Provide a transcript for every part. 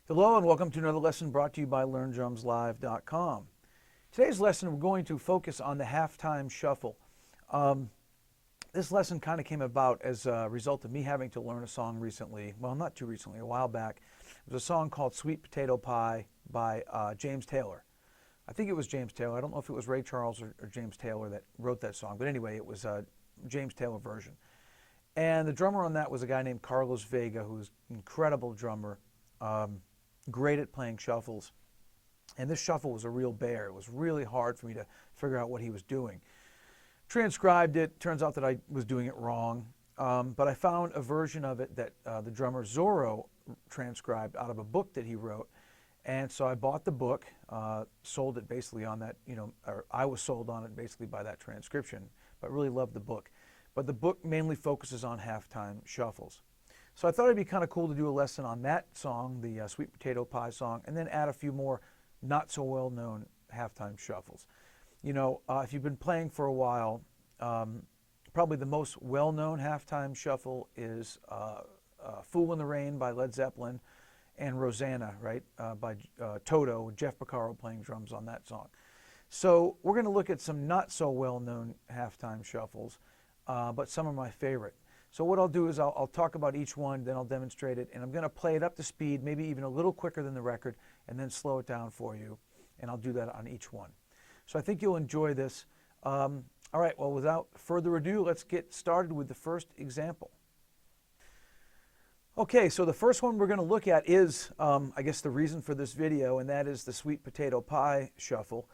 Hello and welcome to another lesson brought to you by LearnDrumsLive.com. Today's lesson we're going to focus on the halftime shuffle. This lesson kind of came about as a result of me having to learn a song recently, well not too recently, a while back. It was a song called Sweet Potato Pie by James Taylor. I think it was James Taylor. I don't know if it was Ray Charles or James Taylor that wrote that song, but anyway, it was a James Taylor version. And the drummer on that was a guy named Carlos Vega, who was an incredible drummer. Great at playing shuffles, and this shuffle was a real bear. It was really hard for me to figure out what he was doing. Transcribed it, turns out that I was doing it wrong, but I found a version of it that the drummer Zoro transcribed out of a book that he wrote, and so I bought the book, sold it basically on that, or I was sold on it basically by that transcription, but really loved the book. But the book mainly focuses on halftime shuffles. So I thought it'd be kind of cool to do a lesson on that song, the Sweet Potato Pie song, and then add a few more not so well known halftime shuffles. If you've been playing for a while, probably the most well known halftime shuffle is Fool in the Rain by Led Zeppelin and Rosanna, right, by Toto, with Jeff Porcaro playing drums on that song. So we're going to look at some not so well known halftime shuffles, but some of my favorite. So what I'll do is I'll talk about each one, then I'll demonstrate it, and I'm going to play it up to speed, maybe even a little quicker than the record, and then slow it down for you, and I'll do that on each one. So I think you'll enjoy this. All right, well, without further ado, let's get started with the first example. Okay, so the first one we're going to look at is, I guess, the reason for this video, and that is the Sweet Potato Pie shuffle.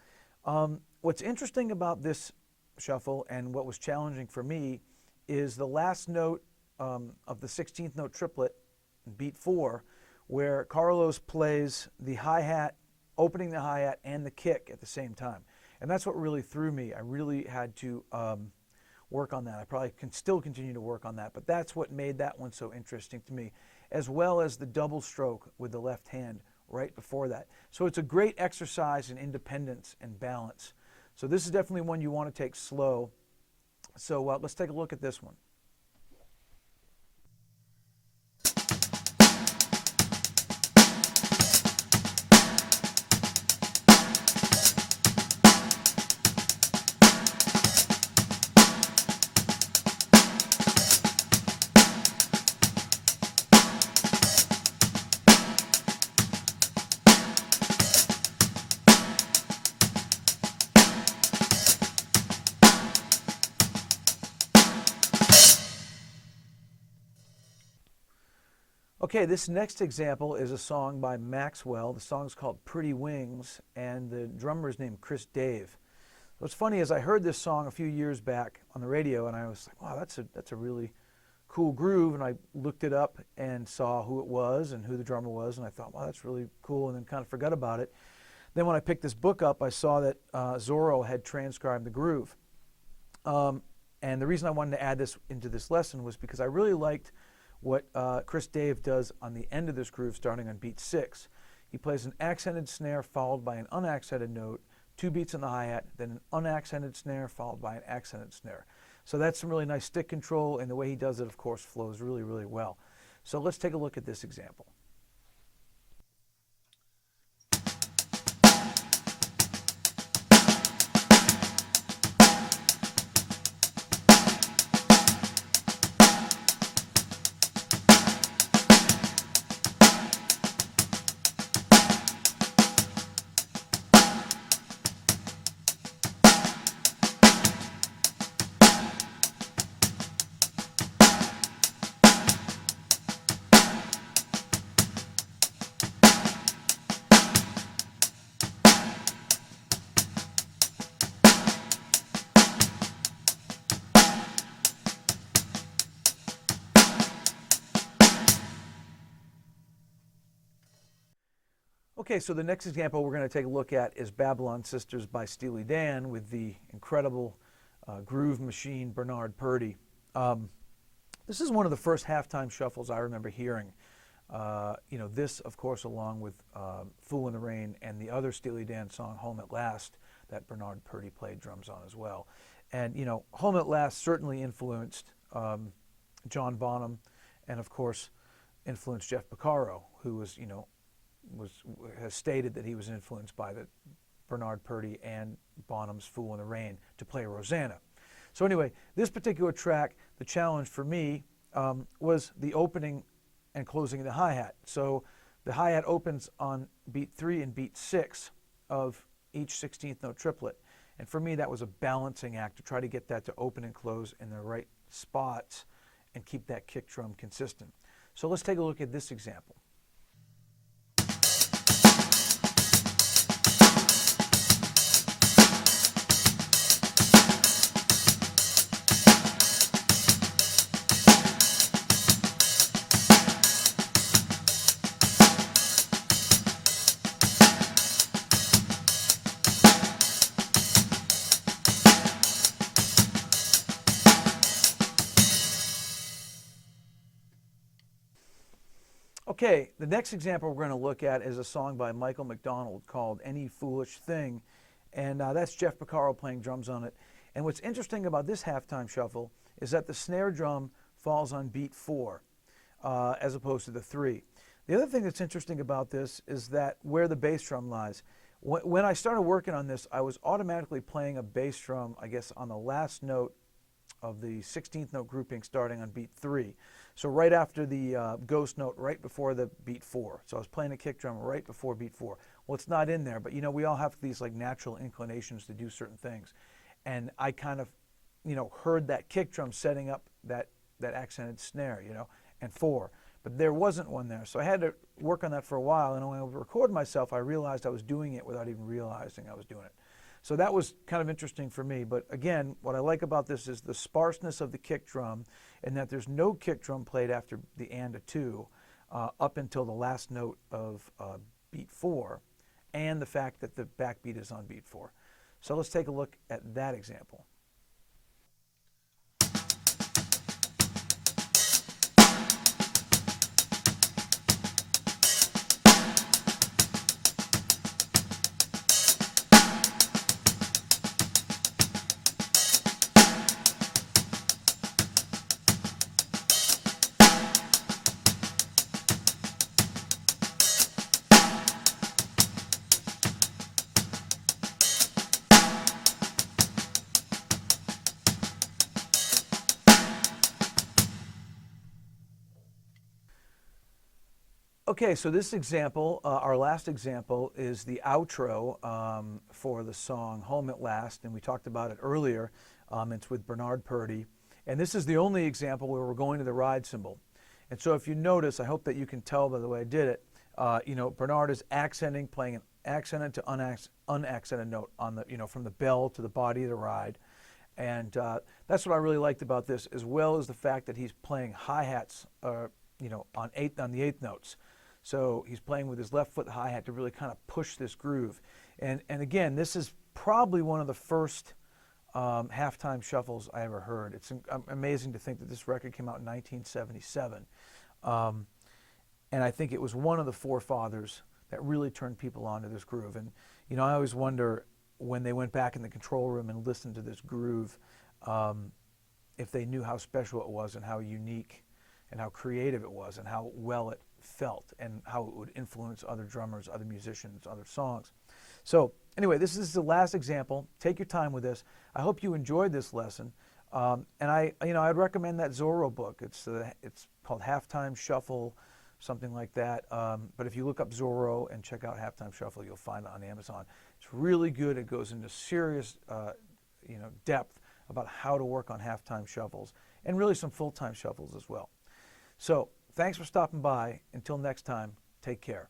What's interesting about this shuffle, and what was challenging for me, is the last note of the 16th note triplet, beat 4, where Carlos plays the hi-hat, opening the hi-hat and the kick at the same time. And that's what really threw me. I really had to work on that. I probably can still continue to work on that, but that's what made that one so interesting to me, as well as the double stroke with the left hand right before that. So it's a great exercise in independence and balance. So this is definitely one you want to take slow. So let's take a look at this one. Okay, this next example is a song by Maxwell. The song's called Pretty Wings, and the drummer is named Chris Dave. What's funny is I heard this song a few years back on the radio, and I was like, wow, that's a really cool groove, and I looked it up and saw who it was and who the drummer was, and I thought, wow, that's really cool, and then kind of forgot about it. Then when I picked this book up, I saw that Zoro had transcribed the groove. And the reason I wanted to add this into this lesson was because I really liked what Chris Dave does on the end of this groove starting on beat 6. He plays an accented snare followed by an unaccented note, 2 beats on the hi-hat, then an unaccented snare followed by an accented snare. So that's some really nice stick control, and the way he does it, of course, flows really, really well. So let's take a look at this example. Okay, so the next example we're going to take a look at is Babylon Sisters by Steely Dan with the incredible groove machine Bernard Purdie. This is one of the first halftime shuffles I remember hearing. This, of course, along with Fool in the Rain and the other Steely Dan song, Home at Last, that Bernard Purdie played drums on as well. And, Home at Last certainly influenced John Bonham and, of course, influenced Jeff Porcaro, who was, has stated that he was influenced by the Bernard Purdie and Bonham's Fool in the Rain to play Rosanna. So anyway, this particular track, the challenge for me was the opening and closing of the hi-hat. So the hi-hat opens on beat 3 and beat 6 of each 16th note triplet. And for me, that was a balancing act to try to get that to open and close in the right spots and keep that kick drum consistent. So let's take a look at this example. Okay, the next example we're going to look at is a song by Michael McDonald called Any Foolish Thing, and that's Jeff Porcaro playing drums on it. And what's interesting about this halftime shuffle is that the snare drum falls on beat 4 as opposed to the 3. The other thing that's interesting about this is that where the bass drum lies. When I started working on this, I was automatically playing a bass drum, I guess, on the last note of the 16th note grouping starting on beat 3. So right after the ghost note, right before the beat 4. So I was playing a kick drum right before beat 4. Well, it's not in there, but we all have these like natural inclinations to do certain things. And I kind of, heard that kick drum setting up that accented snare, and 4. But there wasn't one there. So I had to work on that for a while, and when I would record myself, I realized I was doing it without even realizing I was doing it. So that was kind of interesting for me. But again, what I like about this is the sparseness of the kick drum, and that there's no kick drum played after the and a 2 up until the last note of beat 4, and the fact that the backbeat is on beat 4. So let's take a look at that example. Okay, so this example, our last example, is the outro for the song Home at Last, and we talked about it earlier. It's with Bernard Purdie, and this is the only example where we're going to the ride cymbal. And so if you notice, I hope that you can tell by the way I did it, Bernard is accenting, playing an accented to unaccented note on the, from the bell to the body of the ride. And that's what I really liked about this, as well as the fact that he's playing hi-hats, on the eighth notes. So he's playing with his left foot hi-hat to really kind of push this groove. And again, this is probably one of the first halftime shuffles I ever heard. It's amazing to think that this record came out in 1977. And I think it was one of the forefathers that really turned people on to this groove. And, I always wonder when they went back in the control room and listened to this groove, if they knew how special it was and how unique and how creative it was and how well it felt and how it would influence other drummers, other musicians, other songs. So anyway, this is the last example. Take your time with this. I hope you enjoyed this lesson. And I'd recommend that Zoro book. It's called Halftime Shuffle, something like that. But if you look up Zoro and check out Halftime Shuffle, you'll find it on Amazon. It's really good. It goes into serious, depth about how to work on halftime shuffles and really some full-time shuffles as well. So thanks for stopping by. Until next time, take care.